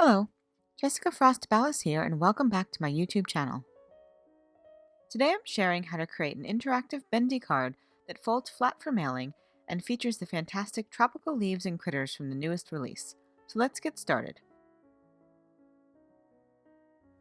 Hello, Jessica Frost-Ballas here, and welcome back to my YouTube channel. Today I'm sharing how to create an interactive Bendi card that folds flat for mailing and features the fantastic tropical leaves and critters from the newest release. So let's get started.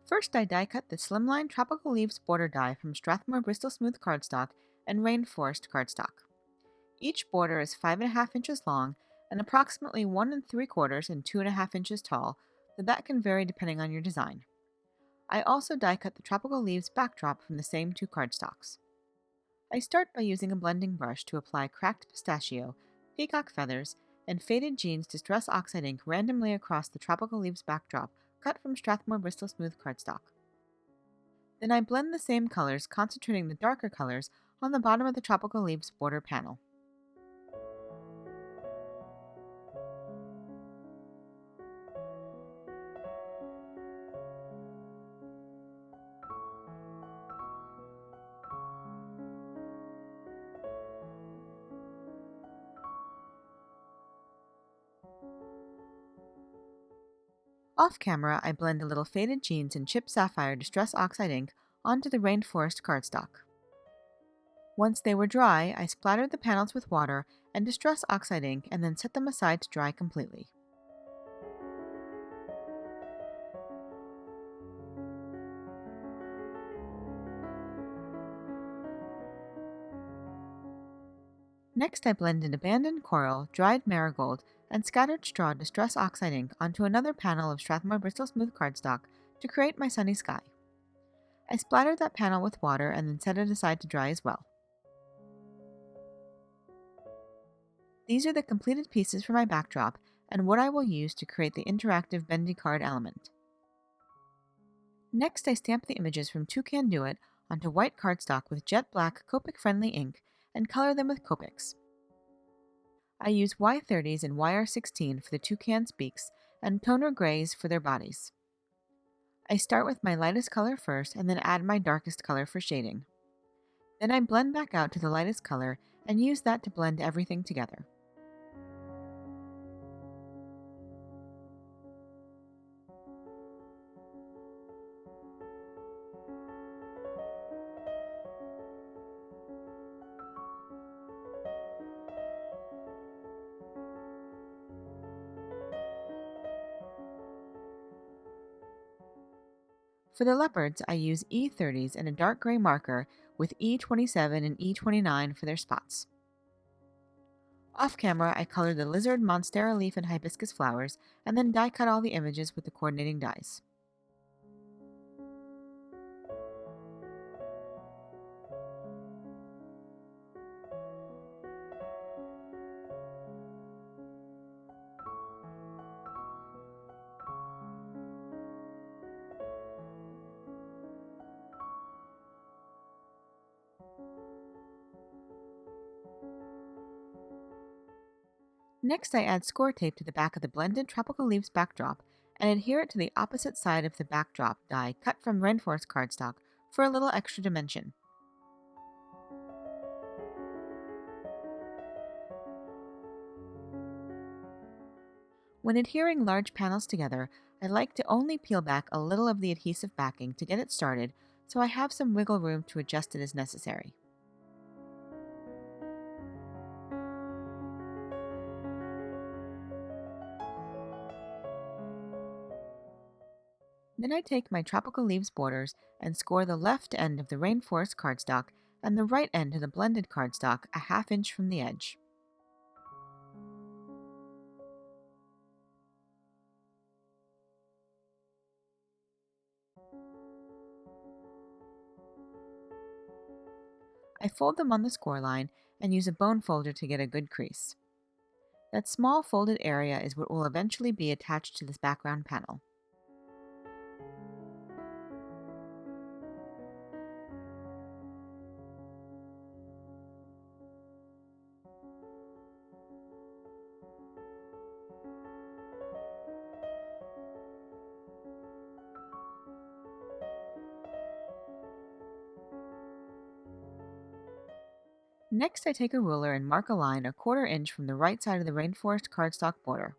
First, I die cut the slimline tropical leaves border die from Strathmore Bristol Smooth cardstock and Rainforest cardstock. Each border is 5.5 inches long and approximately 1 3/4 and 2.5 inches tall, though that can vary depending on your design. I also die cut the tropical leaves backdrop from the same two cardstocks. I start by using a blending brush to apply cracked pistachio, peacock feathers, and faded jeans Distress Oxide ink randomly across the tropical leaves backdrop cut from Strathmore Bristol Smooth cardstock. Then I blend the same colors, concentrating the darker colors on the bottom of the tropical leaves border panel. Off camera, I blend a little faded jeans and chipped sapphire Distress Oxide ink onto the Rainforest cardstock. Once they were dry, I splattered the panels with water and Distress Oxide ink and then set them aside to dry completely. Next, I blended abandoned coral, dried marigold, and scattered straw Distress Oxide ink onto another panel of Strathmore Bristol Smooth cardstock to create my sunny sky. I splattered that panel with water and then set it aside to dry as well. These are the completed pieces for my backdrop and what I will use to create the interactive Bendi card element. Next, I stamp the images from Toucan Do It onto white cardstock with jet black Copic friendly ink and color them with Copics. I use Y30s and YR16 for the toucan's beaks and toner grays for their bodies. I start with my lightest color first and then add my darkest color for shading. Then I blend back out to the lightest color and use that to blend everything together. For the leopards, I use E30s and a dark gray marker with E27 and E29 for their spots. Off camera, I colored the lizard, monstera leaf, and hibiscus flowers, and then die cut all the images with the coordinating dies. Next, I add score tape to the back of the blended tropical leaves backdrop and adhere it to the opposite side of the backdrop die cut from Rainforest cardstock for a little extra dimension. When adhering large panels together, I like to only peel back a little of the adhesive backing to get it started, so I have some wiggle room to adjust it as necessary. Then I take my tropical leaves borders and score the left end of the Rainforest cardstock and the right end of the blended cardstock a ½ inch from the edge. I fold them on the score line and use a bone folder to get a good crease. That small folded area is what will eventually be attached to this background panel. Next, I take a ruler and mark a line a ½ inch from the right side of the Rainforest cardstock border.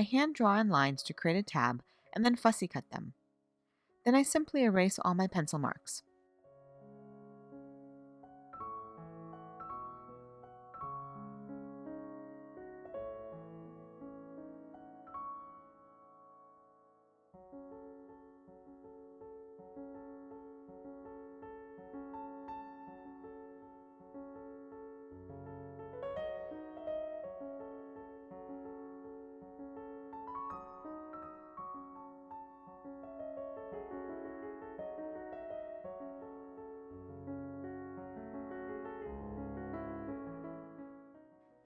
I hand draw in lines to create a tab and then fussy cut them. Then I simply erase all my pencil marks.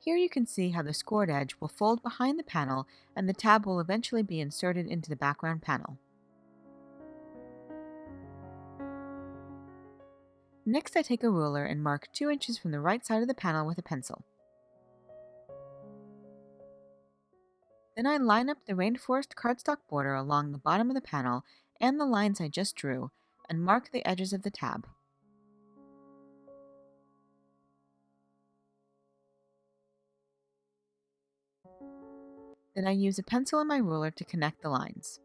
Here you can see how the scored edge will fold behind the panel and the tab will eventually be inserted into the background panel. Next, I take a ruler and mark 2 inches from the right side of the panel with a pencil. Then I line up the rainforest cardstock border along the bottom of the panel and the lines I just drew and mark the edges of the tab. Then I use a pencil and my ruler to connect the lines.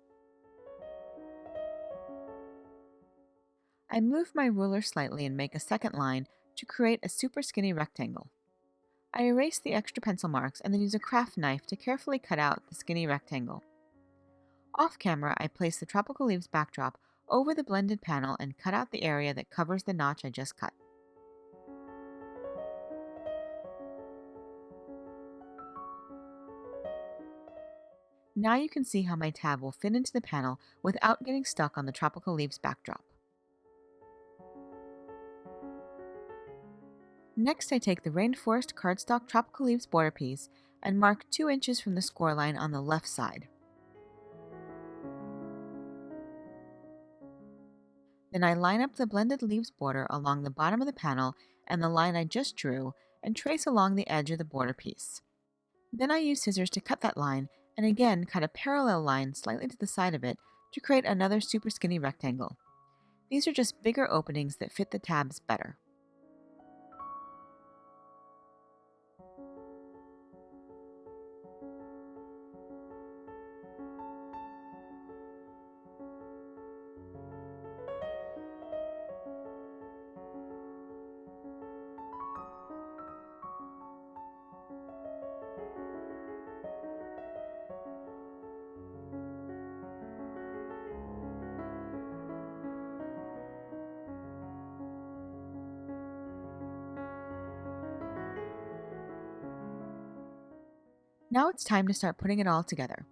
I move my ruler slightly and make a second line to create a super skinny rectangle. I erase the extra pencil marks and then use a craft knife to carefully cut out the skinny rectangle. Off camera, I place the tropical leaves backdrop over the blended panel and cut out the area that covers the notch I just cut. Now you can see how my tab will fit into the panel without getting stuck on the tropical leaves backdrop. Next, I take the rainforest cardstock tropical leaves border piece and mark 2 inches from the score line on the left side. Then I line up the blended leaves border along the bottom of the panel and the line I just drew and trace along the edge of the border piece. Then I use scissors to cut that line and again cut a parallel line slightly to the side of it to create another super skinny rectangle. These are just bigger openings that fit the tabs better. Now it's time to start putting it all together.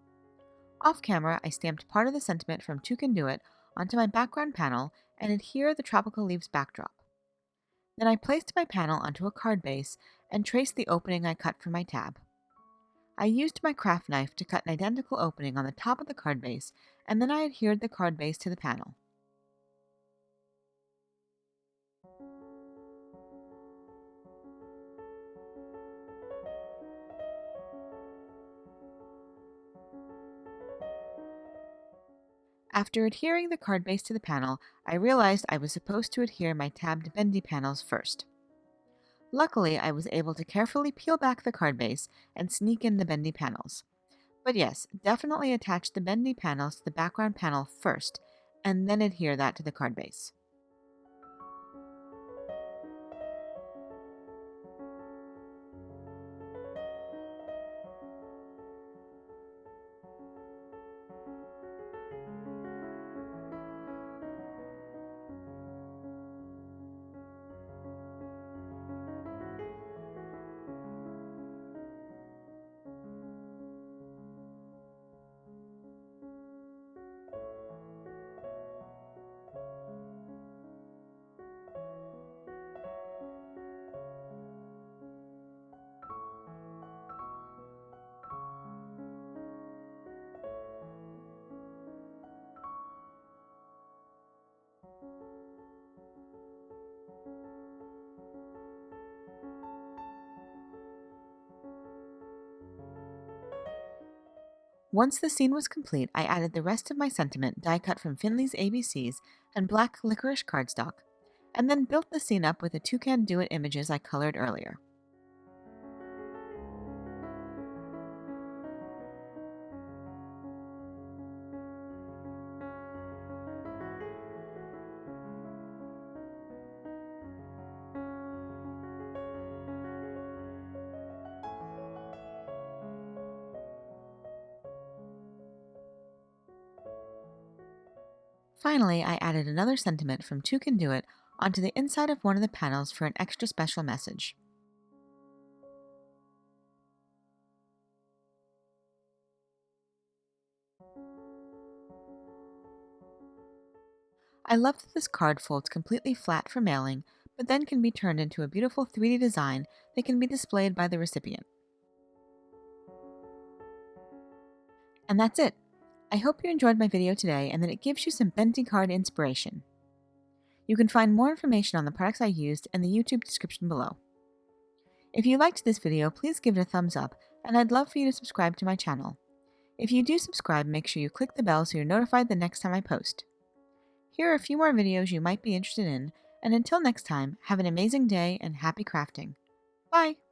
Off camera, I stamped part of the sentiment from Two Can Do It onto my background panel and adhere the tropical leaves backdrop. Then I placed my panel onto a card base and traced the opening I cut for my tab. I used my craft knife to cut an identical opening on the top of the card base, and then I adhered the card base to the panel. After adhering the card base to the panel, I realized I was supposed to adhere my tabbed Bendi panels first. Luckily, I was able to carefully peel back the card base and sneak in the Bendi panels. But yes, definitely attach the Bendi panels to the background panel first, and then adhere that to the card base. Once the scene was complete, I added the rest of my sentiment die cut from Finley's ABCs and black licorice cardstock, and then built the scene up with the Two Can Do It images I colored earlier. Finally, I added another sentiment from Two Can Do It onto the inside of one of the panels for an extra special message. I love that this card folds completely flat for mailing, but then can be turned into a beautiful 3D design that can be displayed by the recipient. And that's it! I hope you enjoyed my video today and that it gives you some Bendi card inspiration. You can find more information on the products I used in the YouTube description below. If you liked this video, please give it a thumbs up, and I'd love for you to subscribe to my channel. If you do subscribe, make sure you click the bell so you're notified the next time I post. Here are a few more videos you might be interested in, and until next time, have an amazing day and happy crafting. Bye!